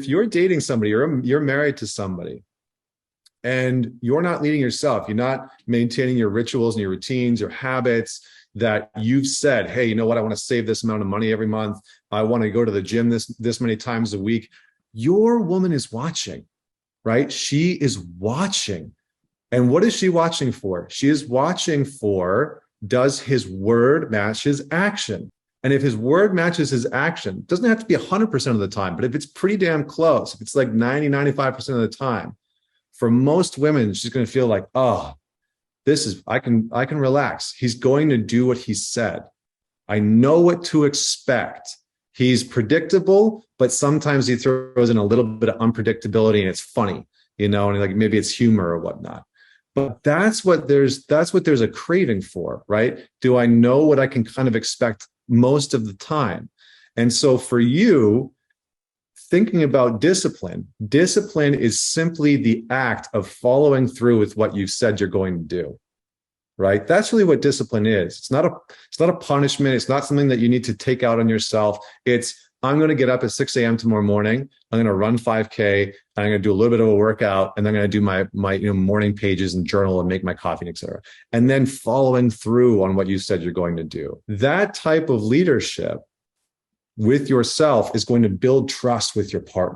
you're dating somebody, you're married to somebody, and you're not leading yourself, you're not maintaining your rituals and your routines, your habits that you've said, hey, you know what? I want to save this amount of money every month. I want to go to the gym this many times a week. Your woman is watching, right? She is watching. And what is she watching for? She is watching for, does his word match his action? And if his word matches his action, it doesn't have to be 100% of the time, but if it's pretty damn close, if it's like 90, 95% of the time, for most women, she's going to feel like, oh, I can relax. He's going to do what he said. I know what to expect. He's predictable, but sometimes he throws in a little bit of unpredictability and it's funny, and like maybe it's humor or whatnot. But that's what there's a craving for, right? Do I know what I can kind of expect most of the time? And so for you, thinking about discipline is simply the act of following through with what you said you're going to do, right? That's really what discipline is. It's not a punishment. It's not something that you need to take out on yourself. It's, I'm going to get up at 6 a.m. tomorrow morning. I'm going to run 5K. And I'm going to do a little bit of a workout, and then I'm going to do my morning pages and journal and make my coffee, et cetera. And then following through on what you said you're going to do. That type of leadership with yourself is going to build trust with your partner.